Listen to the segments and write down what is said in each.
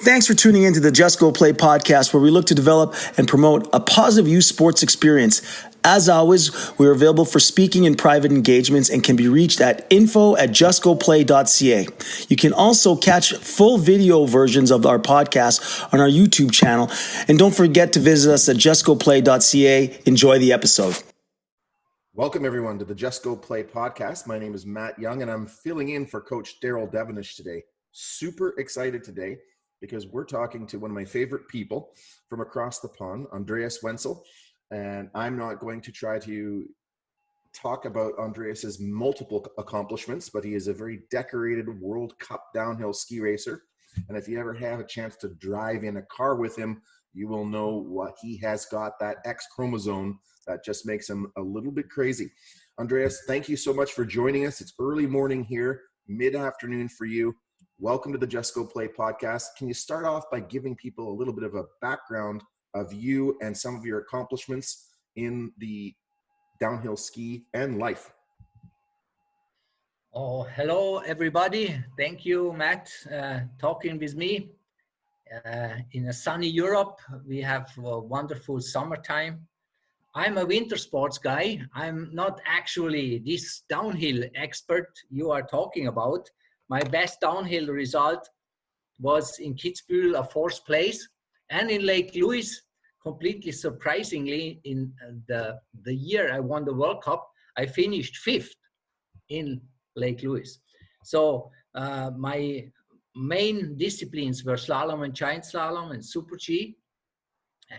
Thanks for tuning in to the Just Go Play podcast, where we look to develop and promote a positive youth sports experience. As always, we are available for speaking and private engagements and can be reached at info@justgoplay.ca. You can also catch full video versions of our podcast on our YouTube channel. And don't forget to visit us at justgoplay.ca. Enjoy the episode. Welcome, everyone, to the Just Go Play podcast. My name is Matt Young, and I'm filling in for Coach Daryl Devenish today. Super excited today because we're talking to one of my favorite people from across the pond, Andreas Wenzel. And I'm not going to try to talk about Andreas's multiple accomplishments, but he is a very decorated World Cup downhill ski racer. And if you ever have a chance to drive in a car with him, you will know what he has got, that X chromosome that just makes him a little bit crazy. Andreas, thank you so much for joining us. It's early morning here, mid-afternoon for you. Welcome to the Just Go Play podcast. Can you start off by giving people a little bit of a background of you and some of your accomplishments in the downhill ski and life? Oh, hello, everybody. Thank you, Matt, talking with me. In a sunny Europe, we have a wonderful summertime. I'm a winter sports guy. I'm not actually this downhill expert you are talking about. My best downhill result was in Kitzbühel, a fourth place, and in Lake Louise, completely surprisingly, in the year I won the World Cup, I finished fifth in Lake Louise. So my main disciplines were slalom and giant slalom and super G.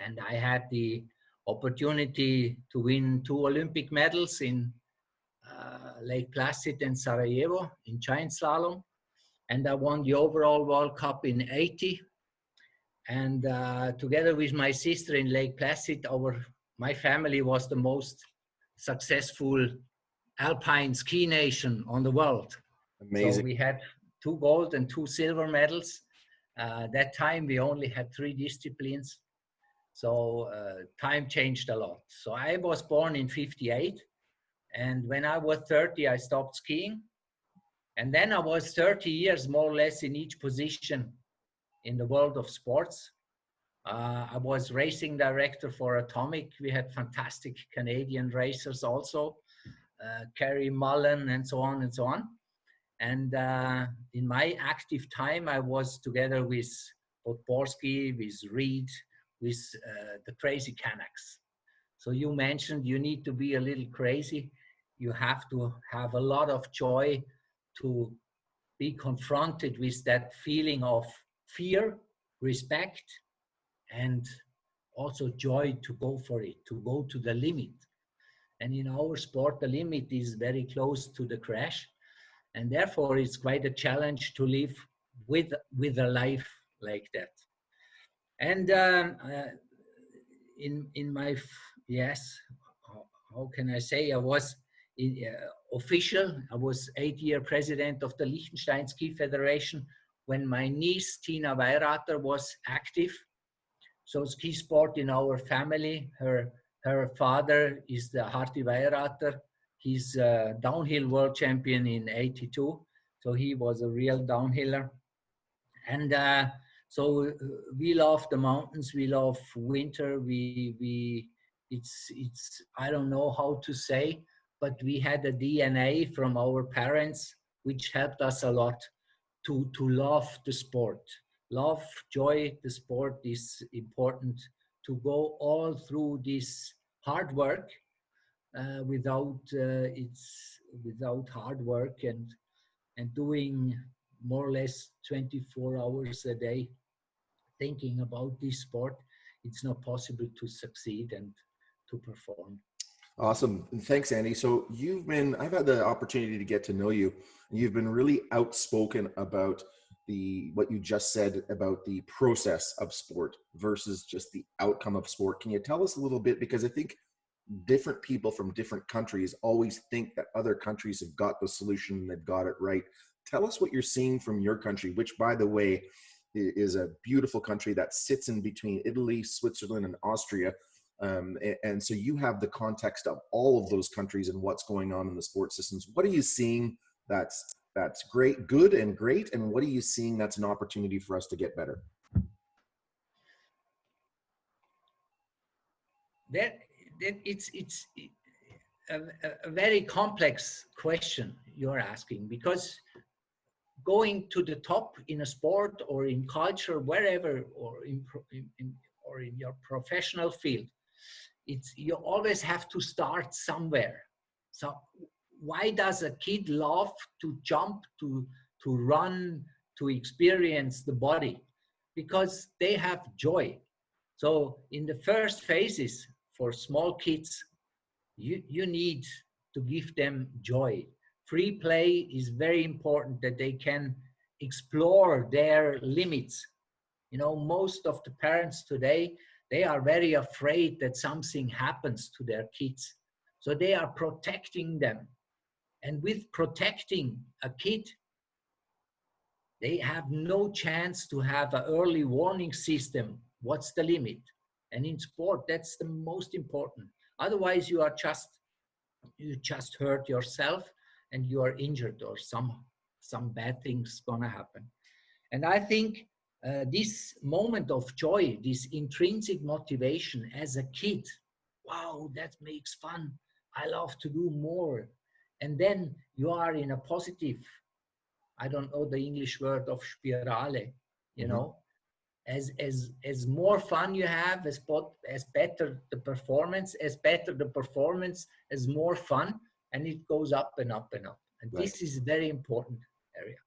And I had the opportunity to win 2 Olympic medals in Lake Placid and Sarajevo in giant slalom. And I won the overall World Cup in 80. And together with my sister in Lake Placid, my family was the most successful alpine ski nation on the world. Amazing. So we had 2 gold and 2 silver medals. That time we only had 3 disciplines. So time changed a lot. So I was born in 58. And when I was 30, I stopped skiing. And then I was 30 years more or less in each position in the world of sports. I was racing director for Atomic. We had fantastic Canadian racers also, Kerry Mullen and so on and so on. And in my active time, I was together with Podborski, with Reed, with the crazy Canucks. So you mentioned you need to be a little crazy. You have to have a lot of joy to be confronted with that feeling of fear, respect, and also joy to go for it, to go to the limit. And in our sport, the limit is very close to the crash. And therefore, it's quite a challenge to live with a life like that. And in my, yes, how can I say, I was official. I was 8-year president of the Liechtenstein Ski Federation when my niece, Tina Weirater, was active. So ski sport in our family, her father is the Harti Weirater. He's a downhill world champion in 82. So he was a real downhiller. And so we love the mountains, we love winter, it's I don't know how to say, but we had a DNA from our parents, which helped us a lot to love the sport. Love, joy, the sport is important to go all through this hard work. Without hard work and doing more or less 24 hours a day thinking about this sport, it's not possible to succeed and to perform. Awesome. Thanks, Andy. So I've had the opportunity to get to know you, and you've been really outspoken about what you just said about the process of sport versus just the outcome of sport. Can you tell us a little bit? Because I think different people from different countries always think that other countries have got the solution and they've got it right. Tell us what you're seeing from your country, which, by the way, is a beautiful country that sits in between Italy, Switzerland, and Austria. And so you have the context of all of those countries and what's going on in the sports systems. What are you seeing that's great, good and great, and what are you seeing that's an opportunity for us to get better? it's a very complex question you're asking, because going to the top in a sport or in culture, wherever, or or in your professional field, you always have to start somewhere. So why does a kid love to jump, to run, to experience the body? Because they have joy. So in the first phases for small kids, you need to give them joy. Free play is very important, that they can explore their limits. You know, most of the parents today, they are very afraid that something happens to their kids. So they are protecting them. And with protecting a kid, they have no chance to have an early warning system. What's the limit? And in sport, that's the most important. Otherwise, you just hurt yourself and you are injured, or some bad things gonna happen. And I think this moment of joy, this intrinsic motivation as a kid, wow, that makes fun. I love to do more. And then you are in a positive, I don't know the English word of spirale, you know, as more fun you have, as better the performance, as more fun, and it goes up and up and up. And Right. this is a very important area.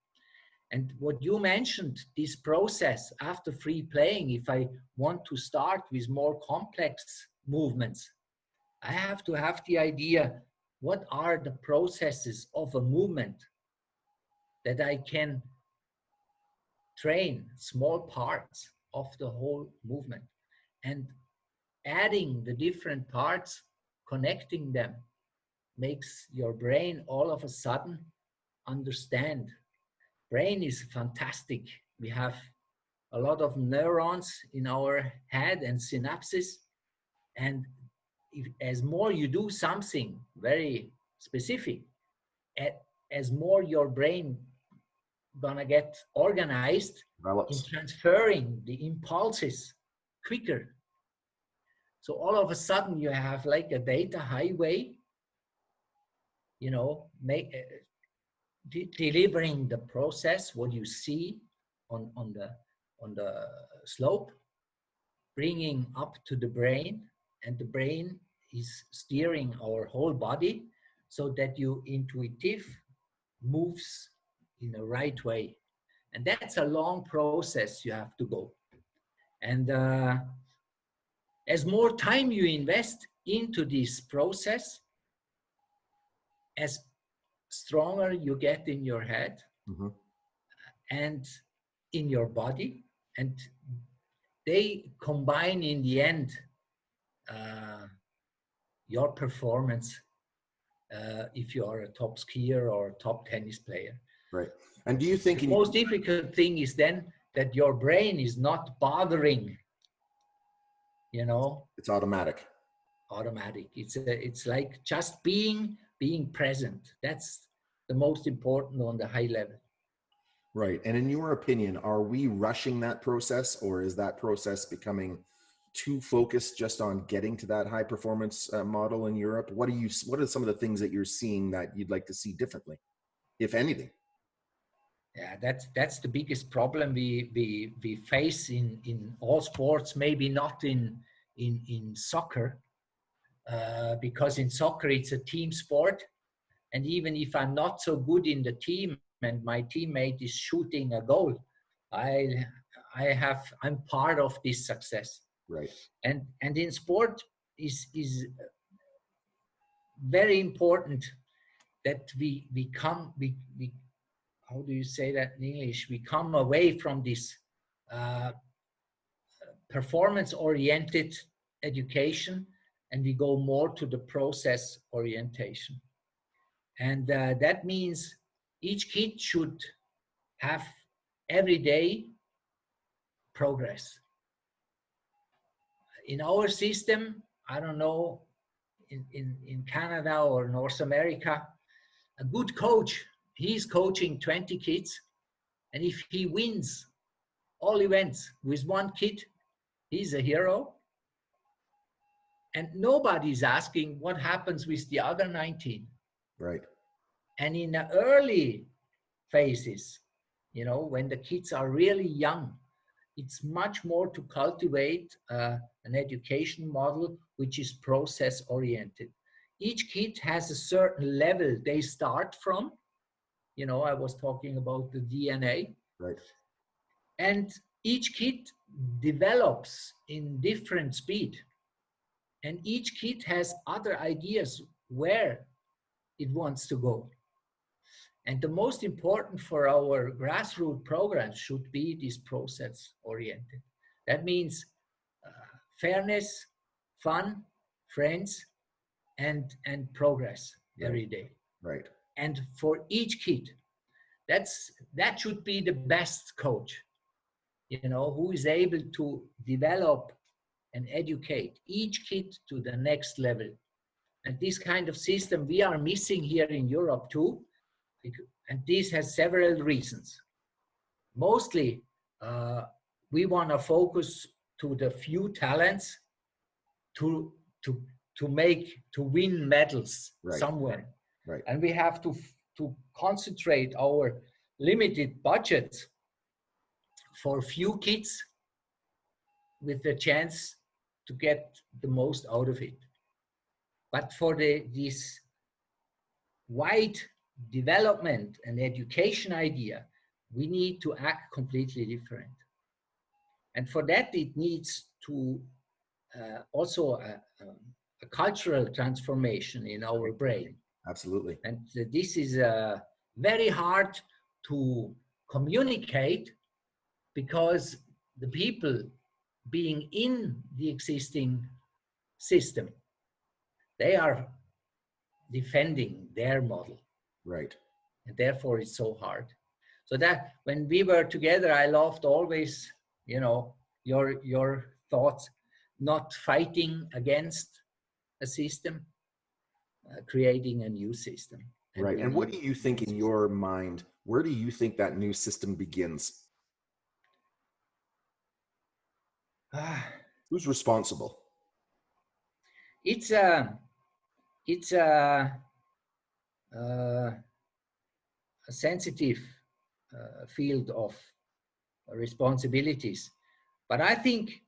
And what you mentioned, this process after free playing, if I want to start with more complex movements, I have to have the idea, what are the processes of a movement that I can train small parts of the whole movement, and adding the different parts, connecting them, makes your brain all of a sudden understand. Brain is fantastic. We have a lot of neurons in our head and synapses, and as more you do something very specific, as more your brain gonna get organized in transferring the impulses quicker. So all of a sudden you have like a data highway, you know, delivering the process, what you see on the slope, bringing up to the brain, and the brain is steering our whole body so that you intuitive moves in the right way. And that's a long process you have to go. And as more time you invest into this process, as stronger you get in your head and in your body, and they combine in the end your performance if you are a top skier or a top tennis player. Right. And do you think the most difficult thing is then that your brain is not bothering, you know? It's automatic. It's like just being present. That's the most important on the high level. Right. And in your opinion, are we rushing that process, or is that process becoming too focused just on getting to that high performance model in Europe? What are some of the things that you're seeing that you'd like to see differently, if anything? Yeah, that's the biggest problem we face in all sports. Maybe not in soccer, because in soccer it's a team sport, and even if I'm not so good in the team and my teammate is shooting a goal, I'm part of this success. Right. And in sport is very important that we how do you say that in English? We come away from this performance-oriented education, and we go more to the process orientation. And that means each kid should have every day progress. In our system, I don't know, in Canada or North America, a good coach, he's coaching 20 kids, and if he wins all events with one kid, he's a hero. And nobody's asking what happens with the other 19. Right. And in the early phases, when the kids are really young, it's much more to cultivate an education model which is process oriented. Each kid has a certain level they start from. I was talking about the DNA. Right. And each kid develops in different speed. And each kid has other ideas where it wants to go. And the most important for our grassroots programs should be this process oriented. That means fairness, fun, friends, and progress every day. Right. And for each kid, that should be the best coach, who is able to develop and educate each kid to the next level. And this kind of system we are missing here in Europe too. And this has several reasons. Mostly, we want to focus to the few talents to win medals somewhere. Right. And we have to concentrate our limited budgets for few kids with the chance to get the most out of it. But for this wide development and education idea, we need to act completely different. And for that, it needs to also a cultural transformation in our brain. Absolutely. And this is very hard to communicate because the people being in the existing system, they are defending their model. Right. And therefore it's so hard. So that when we were together, I loved always, your thoughts, not fighting against a system, creating a new system. Right. And what do you think in your mind, where do you think that new system begins? Who's responsible? It's a sensitive field of responsibilities. But I think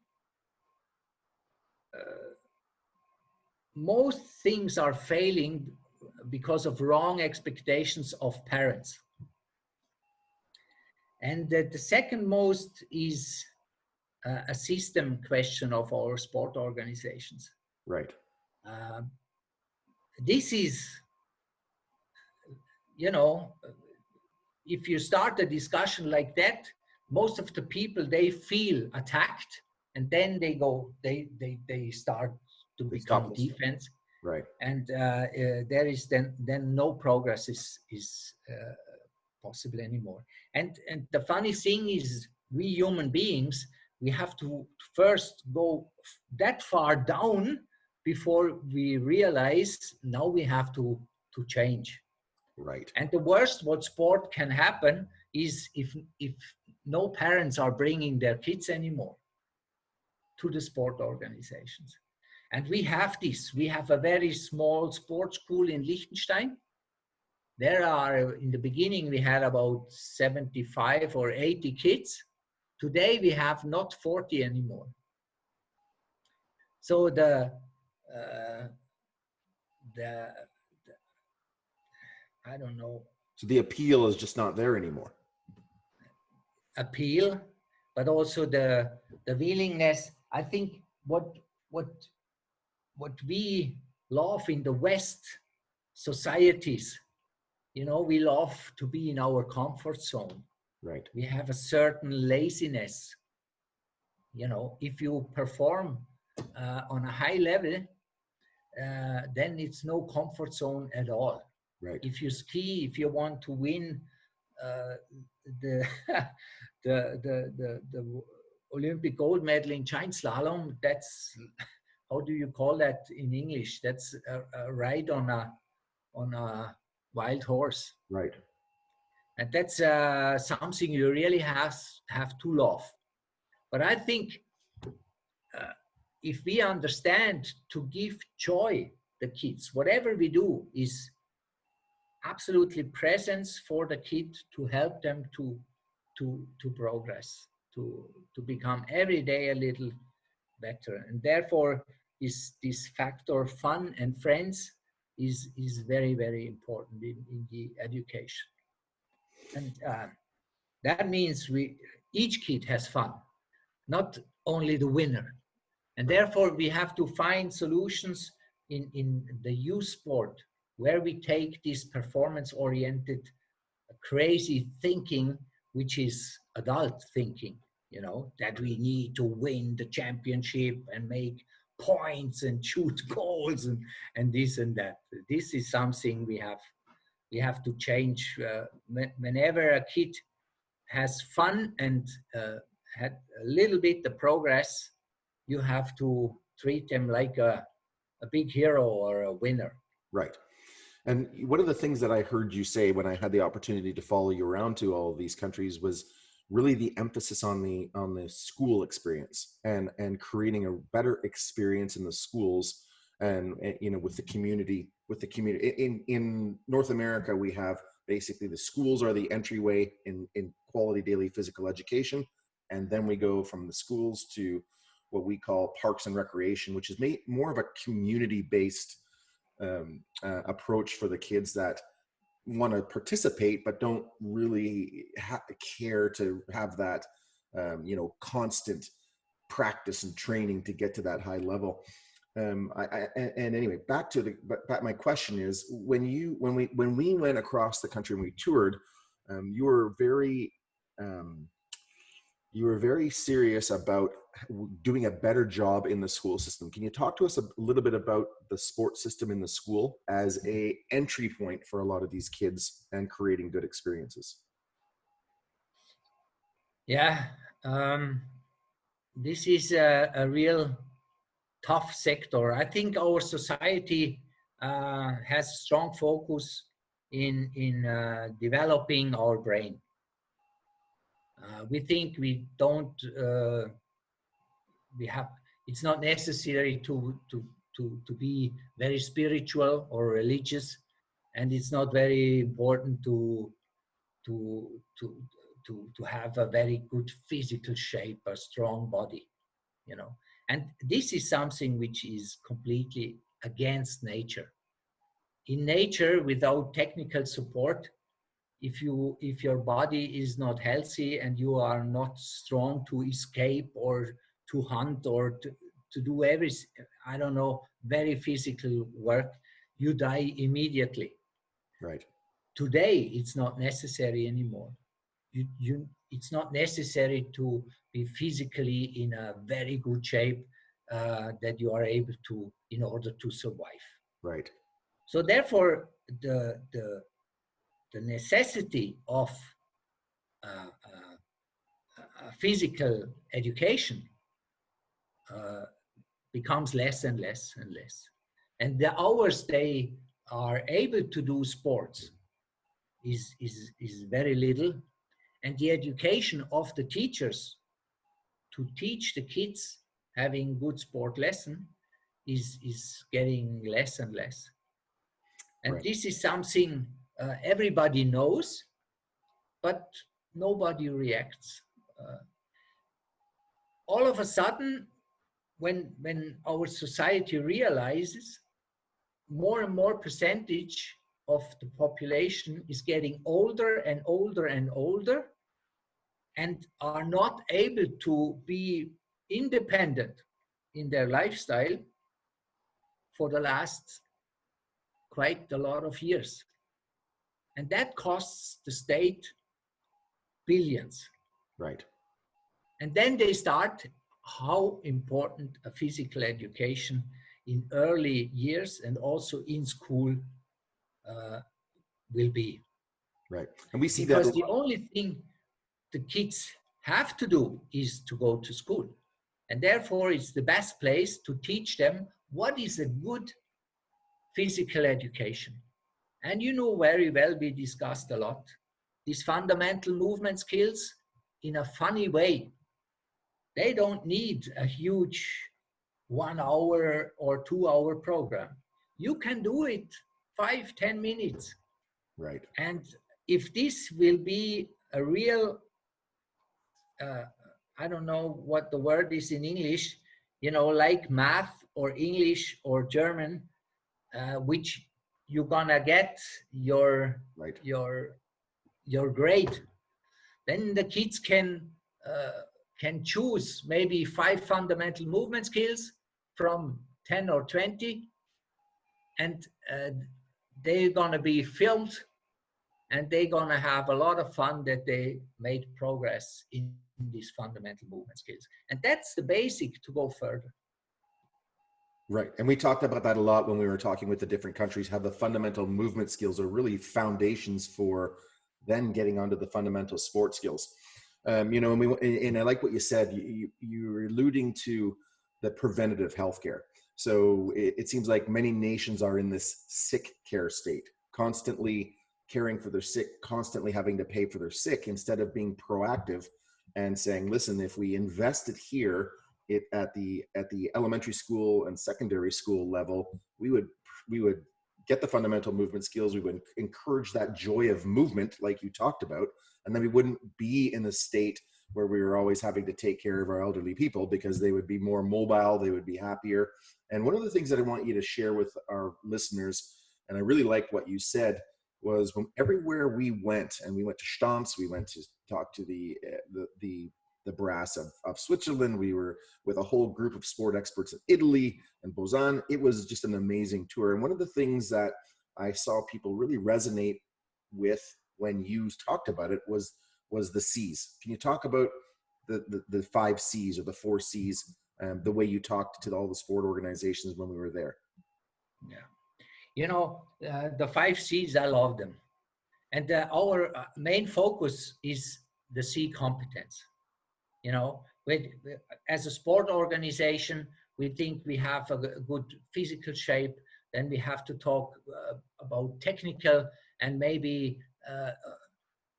most things are failing because of wrong expectations of parents. And the second most is a system question of our sport organizations. Right. This is, if you start a discussion like that, most of the people, they feel attacked, and then they start to become defense. Right. And there is then no progress is possible anymore. And the funny thing is, we human beings, we have to first go that far down before we realize now we have to change. Right. And the worst what sport can happen is if no parents are bringing their kids anymore to the sport organizations. And we have this. We have a very small sports school in Liechtenstein. There are, in the beginning, we had about 75 or 80 kids. Today, we have not 40 anymore. So I don't know. So the appeal is just not there anymore. Appeal, but also the willingness. I think what we love in the West societies, we love to be in our comfort zone. Right. We have a certain laziness. If you perform on a high level, then it's no comfort zone at all. Right. If you ski, if you want to win the Olympic gold medal in giant slalom, that's, how do you call that in English? That's a ride on a wild horse. Right. And that's something you really have to love. But I think if we understand to give joy the kids, whatever we do is absolutely presence for the kid to help them to progress, to become every day a little better. And therefore is this factor fun and friends is very, very important in the education. And that means each kid has fun, not only the winner. And therefore we have to find solutions in the youth sport where we take this performance oriented crazy thinking, which is adult thinking, you know, that we need to win the championship and make points and shoot goals and this and that. This is something we have to change. Whenever a kid has fun and had a little bit the progress, you have to treat them like a big hero or a winner. Right. And one of the things that I heard you say when I had the opportunity to follow you around to all of these countries was really the emphasis on the school experience and creating a better experience in the schools and you know with the community in North America. We have basically the schools are the entryway in quality daily physical education, and then we go from the schools to what we call parks and recreation, which is more of a community based approach for the kids that want to participate but don't really care to have that you know constant practice and training to get to that high level. And anyway, back my question is, when we went across the country and we toured, you were very serious about doing a better job in the school system. Can you talk to us a little bit about the sports system in the school as a entry point for a lot of these kids and creating good experiences? Yeah, this is a real tough sector. I think our society has strong focus in developing our brain. We think we don't. It's not necessary to be very spiritual or religious, and it's not very important to have a very good physical shape, a strong body, you know. And this is something which is completely against nature. In nature, without technical support, if your body is not healthy and you are not strong to escape or to hunt or to do very physical work, you die immediately. Right. Today, it's not necessary anymore. It's not necessary to be physically in a very good shape that you are able to in order to survive. Right. So therefore, the necessity of physical education becomes less and less and less. And the hours they are able to do sports is very little. And the education of the teachers to teach the kids having good sport lesson is getting less and less. And Right. this is something everybody knows, but nobody reacts. All of a sudden, when our society realizes more and more percentage of the population is getting older and older and older and are not able to be independent in their lifestyle for the last quite a lot of years. And that costs the state billions. Right. And then they start how important a physical education in early years and also in school will be. Right. And we see because that the only thing the kids have to do is to go to school. And therefore, it's the best place to teach them what is a good physical education. And you know very well, we discussed a lot, these fundamental movement skills in a funny way. They don't need a huge 1 hour or 2 hour program. You can do it 5-10 minutes. Right. And if this will be a real, I don't know what the word is in English, like math or English or German, which you're gonna get your Right. your grade, then the kids can choose maybe 5 fundamental movement skills from 10 or 20, and they're gonna be filmed, and they're gonna have a lot of fun that they made progress in these fundamental movement skills. And that's the basic to go further. Right. And we talked about that a lot when we were talking with the different countries, how the fundamental movement skills are really foundations for then getting onto the fundamental sport skills. And I like what you said. You're alluding to the preventative healthcare. So it seems like many nations are in this sick care state, constantly caring for their sick, constantly having to pay for their sick, instead of being proactive and saying, listen, if we invested here, at the elementary school and secondary school level, we would get the fundamental movement skills. We would encourage that joy of movement, like you talked about, and then we wouldn't be in a state where we were always having to take care of our elderly people, because they would be more mobile, they would be happier. And one of the things that I want you to share with our listeners, and I really like what you said, was when everywhere we went, and we went to Stamps, we went to talk to the brass of Switzerland. We were with a whole group of sport experts in Italy and Lausanne. It was just an amazing tour. And one of the things that I saw people really resonate with when you talked about it was the C's. Can you talk about the 5 C's or the 4 C's, the way you talked to all the sport organizations when we were there? Yeah. The 5 C's, I love them. And our main focus is the C competence. As a sport organization, we think we have a good physical shape. Then we have to talk about technical and maybe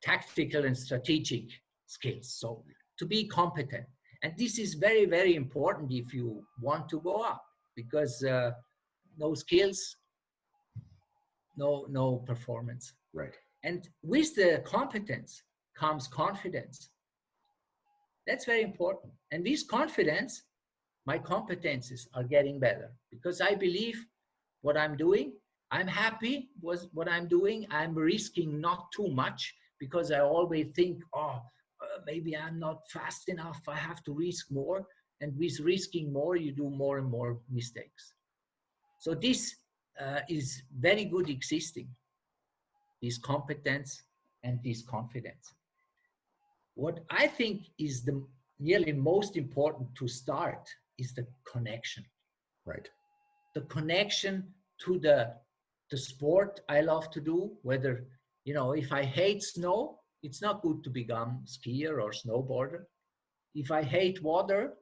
tactical and strategic skills. So to be competent. And this is very, very important if you want to go up, because no skills, no performance. Right. And with the competence comes confidence. That's very important. And with confidence, my competences are getting better, because I believe what I'm doing, I'm happy with what I'm doing. I'm risking not too much, because I always think, maybe I'm not fast enough. I have to risk more. And with risking more, you do more and more mistakes. So this is very good existing, this competence and this confidence. What I think is the nearly most important to start is the connection. Right. The connection to the sport I love to do. Whether, if I hate snow, it's not good to become skier or snowboarder. If I hate water,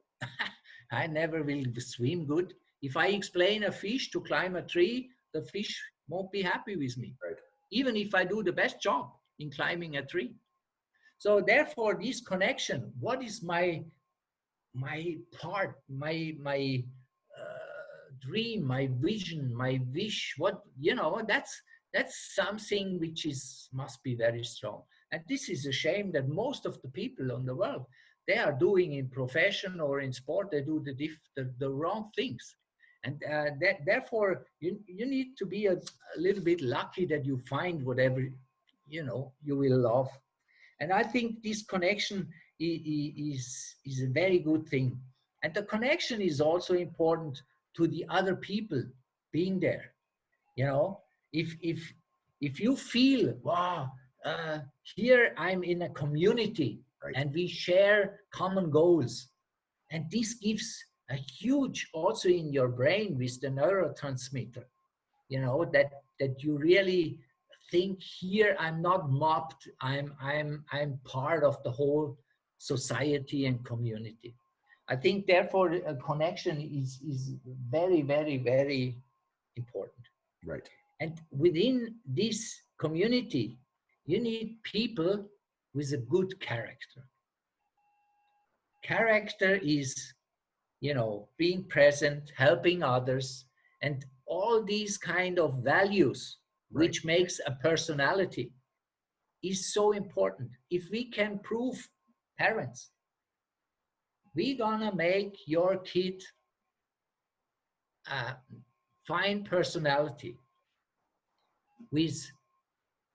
I never will swim good. If I explain a fish to climb a tree, the fish won't be happy with me. Right. Even if I do the best job in climbing a tree. So therefore, this connection, what is my part, my dream, my vision, my wish, that's something which must be very strong. And this is a shame that most of the people on the world, they are doing in profession or in sport, they do the wrong things. And therefore, you need to be a little bit lucky that you find whatever, you will love. And I think this connection is a very good thing. And the connection is also important to the other people being there. If you feel, wow, here I'm in a community, Right. and we share common goals. And this gives a huge, also in your brain with the neurotransmitter, that you really think, here I'm not mobbed, I'm part of the whole society and community. I think therefore a connection is very, very, very important. Right. And within this community, you need people with a good character. Character is being present, helping others, and all these kind of values, Right. which makes a personality, is so important. If we can prove, parents, we gonna make your kid a fine personality with,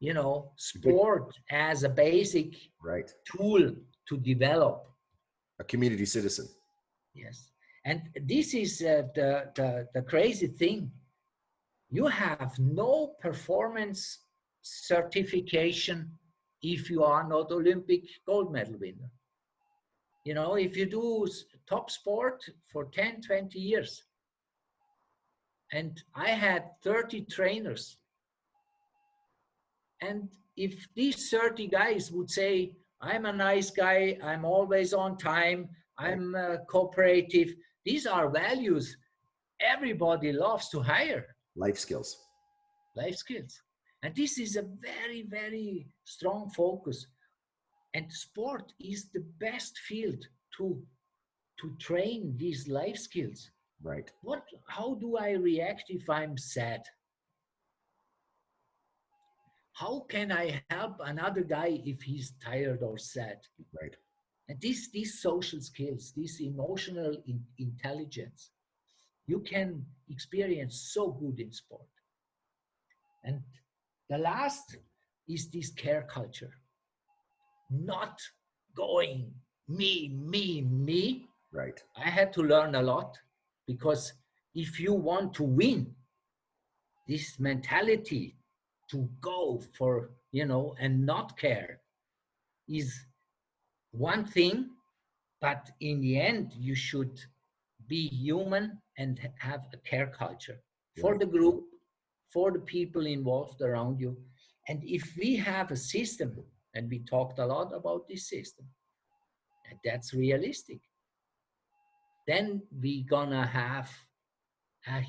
Good. sport as a basic Right. tool to develop. A community citizen. Yes. And this is the crazy thing. You have no performance certification if you are not Olympic gold medal winner. If you do top sport for 10, 20 years, and I had 30 trainers, and if these 30 guys would say, I'm a nice guy, I'm always on time, I'm cooperative, these are values everybody loves to hire. Life skills. Life skills. And this is a very, very strong focus. And sport is the best field to train these life skills. Right. How do I react if I'm sad? How can I help another guy if he's tired or sad? Right. And these social skills, this emotional intelligence, you can experience so good in sport. And the last is this care culture. Not going me. Right. I had to learn a lot, because if you want to win, this mentality to go for, and not care is one thing, but in the end, you should be human and have a care culture for Right. the group, for the people involved around you. And if we have a system, and we talked a lot about this system, and that's realistic, then we gonna have a,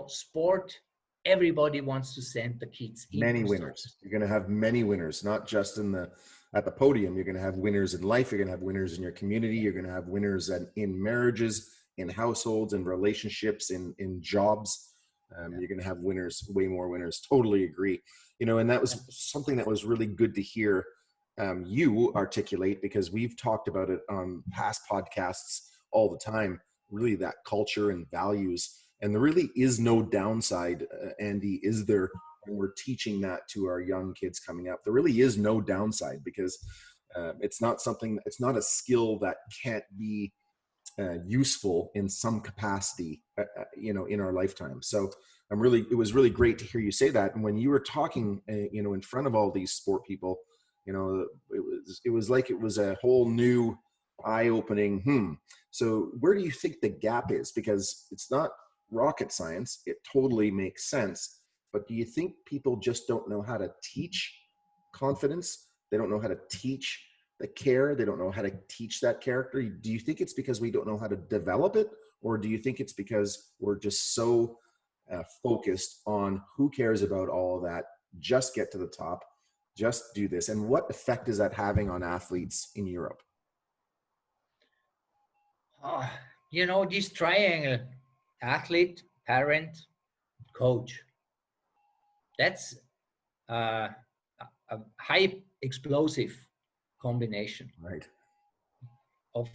sport. Everybody wants to send the kids Many into winners. sports. You're going to have many winners, not just at the podium. You're going to have winners in life. You're going to have winners in your community. You're going to have winners in marriages, in households, in relationships, in jobs. You're going to have winners, way more winners. Totally agree. And that was something that was really good to hear you articulate, because we've talked about it on past podcasts all the time, really that culture and values. And there really is no downside, Andy, is there, when we're teaching that to our young kids coming up? There really is no downside, because it's not a skill that can't be useful in some capacity, in our lifetime. So it was really great to hear you say that. And when you were talking, in front of all these sport people, it was like it was a whole new eye-opening. So where do you think the gap is? Because it's not rocket science. It totally makes sense. But do you think people just don't know how to teach confidence? They don't know how to teach the care. They don't know how to teach that character. Do you think it's because we don't know how to develop it? Or do you think it's because we're just so focused on who cares about all of that? Just get to the top, just do this. And what effect is that having on athletes in Europe? This triangle: athlete, parent, coach. That's a high explosive combination, Right. of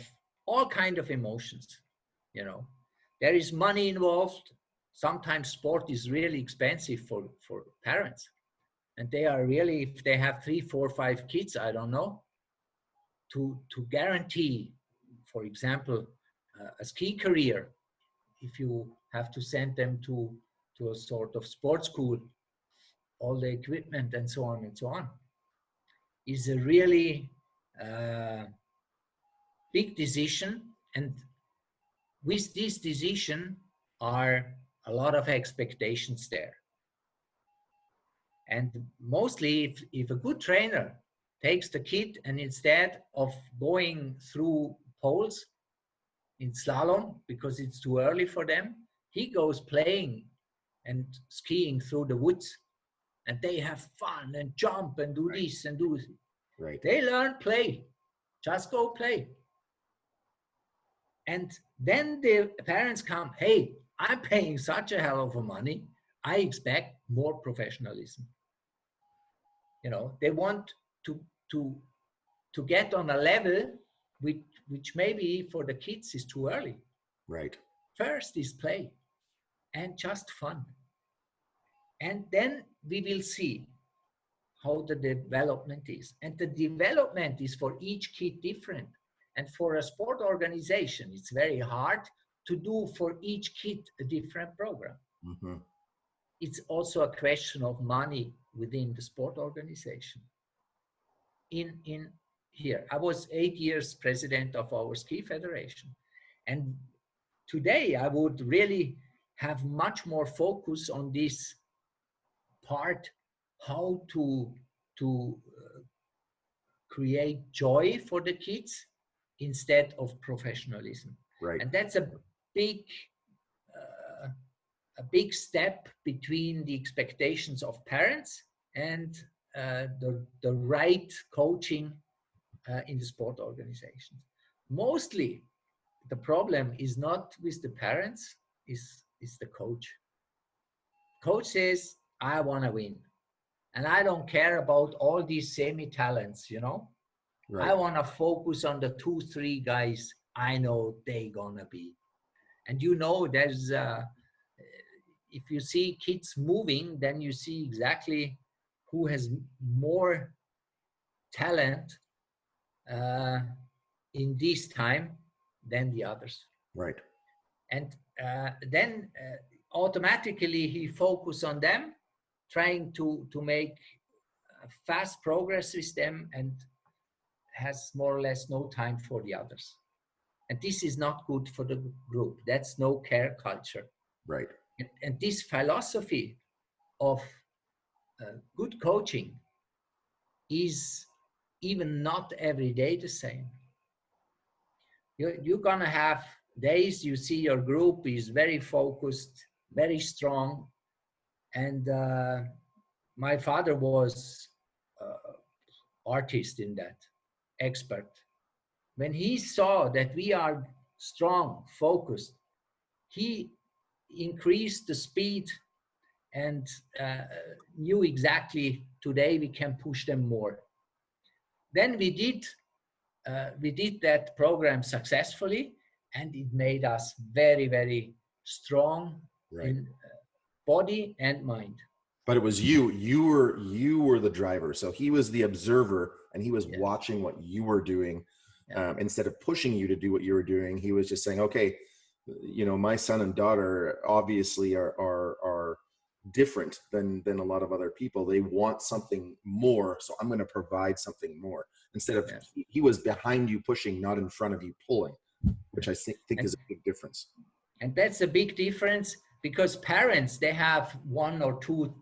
all kind of emotions. There is money involved. Sometimes sport is really expensive for parents, and they are really, if they have 3, 4, 5 kids, I don't know, to guarantee, for example, a ski career, if you have to send them to a sort of sports school, all the equipment and so on, is a really big decision. And with this decision are a lot of expectations there. And mostly, if a good trainer takes the kid, and instead of going through poles in slalom because it's too early for them, he goes playing and skiing through the woods, and they have fun and jump and do this and do this. Right. They learn play. Just go play. And then the parents come, hey, I'm paying such a hell of a money. I expect more professionalism. You know, they want to to to get on a level which maybe for the kids is too early. Right. First is play and just fun. And then we will see how the development is. And the development is for each kid different. And for a sport organization, it's very hard to do for each kid a different program. Mm-hmm. It's also a question of money within the sport organization. In here, I was 8 years president of our ski federation. And today I would really have much more focus on this part, how to create joy for the kids instead of professionalism. Right. And that's big uh, a big step between the expectations of parents and the right coaching in the sport organizations. Mostly the problem is not with the parents, is the coach. Coach says, I want to win. And I don't care about all these semi-talents, you know. Right. I want to focus on the 2-3 guys I know they gonna be. And you know, there's if you see kids moving, then you see exactly who has more talent in this time than the others. Right. And then automatically he focus on them, trying to make fast progress with them, and has more or less no time for the others. And this is not good for the group. That's no care culture. Right. And this philosophy of good coaching is even not every day the same. You're gonna have days you see your group is very focused, very strong. And my father was artist in that, expert. When he saw that we are strong, focused, he increased the speed and knew exactly today we can push them more. Then we did that program successfully, and it made us very, very strong Right. in body and mind. But it was you were the driver. So he was the observer, and he was watching what you were doing. Instead of pushing you to do what you were doing, he was just saying, okay, you know, my son and daughter obviously are different than a lot of other people. They want something more, so I'm going to provide something more. Instead of he was behind you pushing, not in front of you pulling, which I think is a big difference. And that's a big difference, because parents, they have 1 or 2,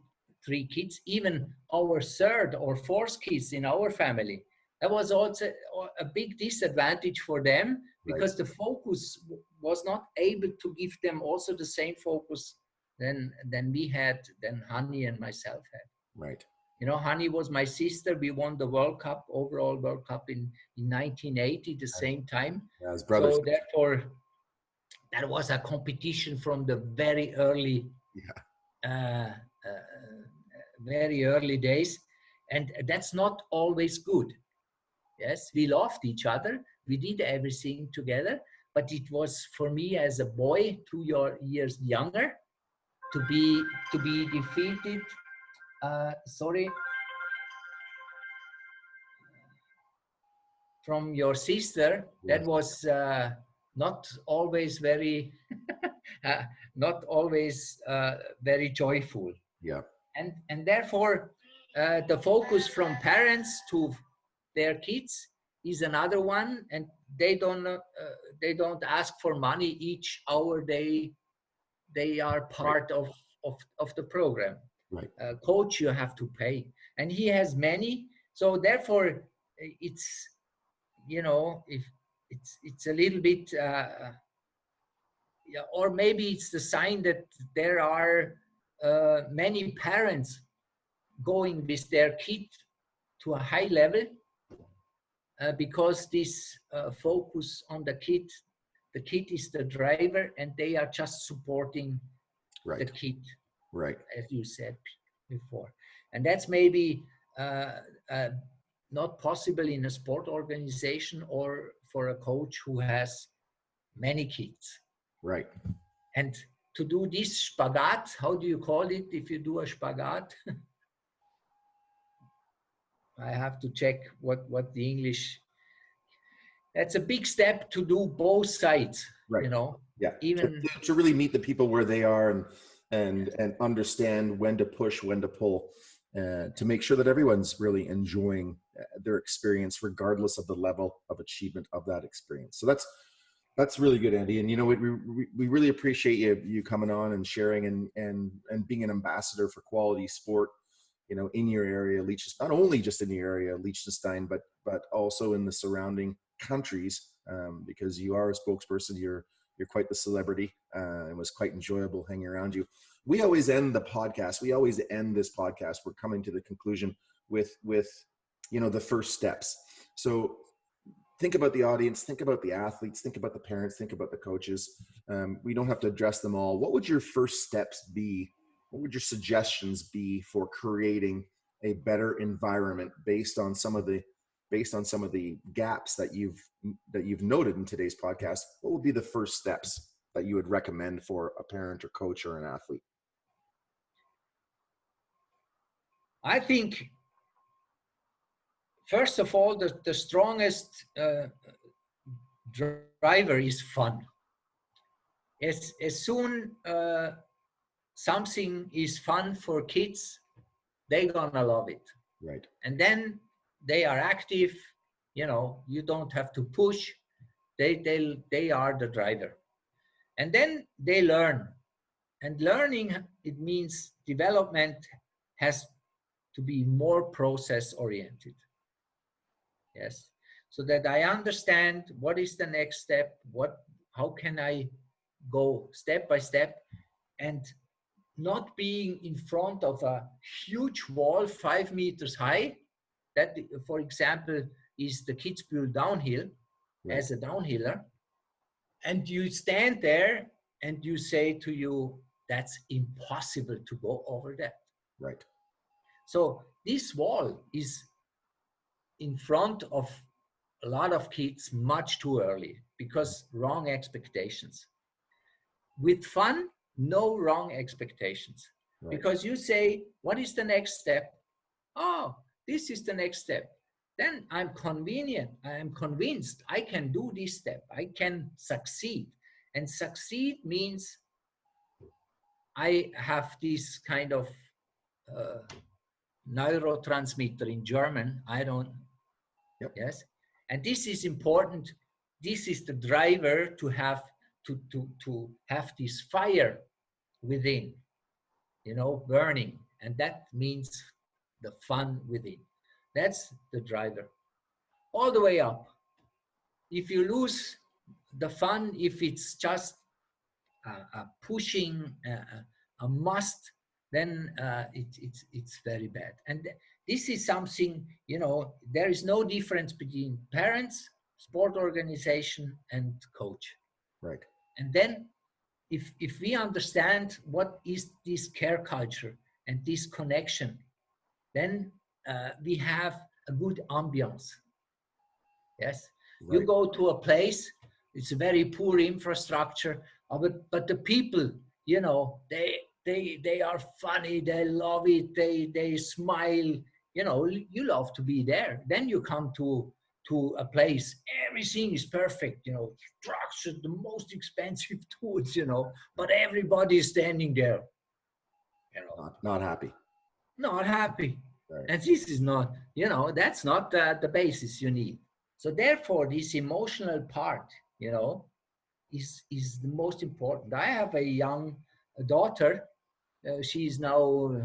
3 kids, even our 3rd or 4th kids in our family. That was also a big disadvantage for them, because the focus was not able to give them also the same focus than we had, than Hanni and myself had. Right. You know, Hanni was my sister. We won the World Cup, overall World Cup in 1980, the same time. Yeah, his brothers. So therefore, that was a competition from the very early days. And that's not always good. Yes, we loved each other. We did everything together. But it was for me as a boy, 2 years younger, to be defeated. From your sister. That was not always very, very joyful. Yeah. And therefore, the focus from parents to their kids is another one, and they don't ask for money each hour they are part of the program. Right. Coach, you have to pay, and he has many. So therefore, it's, you know, if it's a little bit, or maybe it's the sign that there are many parents going with their kid to a high level, because this focus on the kid the kid is the driver and they are just supporting the Right. kid, Right. as you said before. And that's maybe not possible in a sport organization or for a coach who has many kids. Right. And to do this spagat, how do you call it if you do a spagat? I have to check what the English. That's a big step to do both sides, Right. you know. Yeah. Even To really meet the people where they are and understand when to push, when to pull, to make sure that everyone's really enjoying their experience, regardless of the level of achievement of that experience. So that's really good, Andy. And you know, we really appreciate you coming on and sharing and being an ambassador for quality sport, you know, in your area, Liechtenstein, not only just in the area, Liechtenstein, but also in the surrounding countries, because you are a spokesperson. You're quite the celebrity. It was quite enjoyable hanging around you. We always end the podcast. We always end this podcast. We're coming to the conclusion with you know, the first steps. So think about the audience, think about the athletes, think about the parents, think about the coaches. We don't have to address them all. What would your first steps be? What would your suggestions be for creating a better environment based on some of the gaps that you've noted in today's podcast? What would be the first steps that you would recommend for a parent or coach or an athlete? I think, first of all, the strongest driver is fun. As soon something is fun for kids, they're gonna love it. Right. And then they are active, you know, you don't have to push. They are the driver. And then they learn. And learning, it means development has to be more process oriented. Yes. So that I understand what is the next step, how can I go step by step, and not being in front of a huge wall 5 meters high. That, for example, is the Kitzbühel downhill, Right. as a downhiller. And you stand there and you say to you, that's impossible to go over that. Right. So this wall is in front of a lot of kids much too early because wrong expectations. With fun, no wrong expectations. Right. Because you say, what is the next step? Oh, this is the next step. Then I'm convinced I can do this step. I can succeed. And succeed means I have this kind of neurotransmitter in German. I don't. Yep. Yes. And this is important. This is the driver to have this fire within, you know, burning. And that means the fun within. That's the driver. All the way up. If you lose the fun, if it's just a pushing, a must, then it's very bad. And this is something, you know, there is no difference between parents, sport organization, and coach. Right. And then if we understand what is this care culture and this connection, then we have a good ambience. Yes. Right. You go to a place, it's a very poor infrastructure, but the people, you know, they are funny, they love it, they smile, you know, you love to be there. Then you come to a place, everything is perfect, you know, structured, the most expensive tools, you know, but everybody is standing there, you know, Not happy. not happy. Right. And this is not, you know, that's not the basis you need. So therefore, this emotional part, you know, is the most important. I have a young daughter. She is now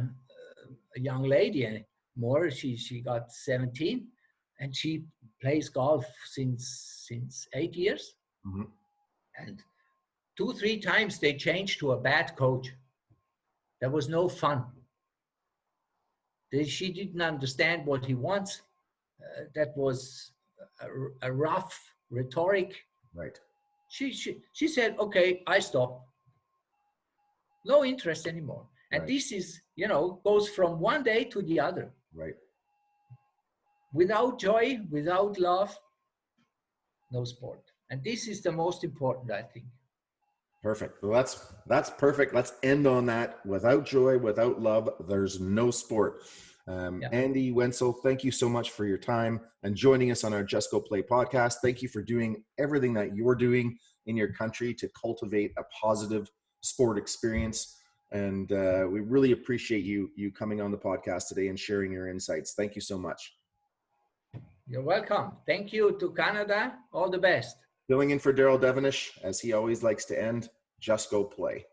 a young lady. More, she got 17, and she plays golf since 8 years. Mm-hmm. And 2-3 times they changed to a bad coach. There was no fun. She didn't understand what he wants. That was a rough rhetoric. Right. She said, okay, I stop. No interest anymore. And Right. this is, goes from one day to the other. Right. Without joy, without love, no sport. And this is the most important, I think. Perfect. Well, that's perfect. Let's end on that. Without joy, without love, there's no sport. Andy Wenzel, thank you so much for your time and joining us on our Just Go Play podcast. Thank you for doing everything that you're doing in your country to cultivate a positive sport experience. And we really appreciate you coming on the podcast today and sharing your insights. Thank you so much. You're welcome. Thank you to Canada. All the best. Filling in for Daryl Devonish, as he always likes to end, just go play.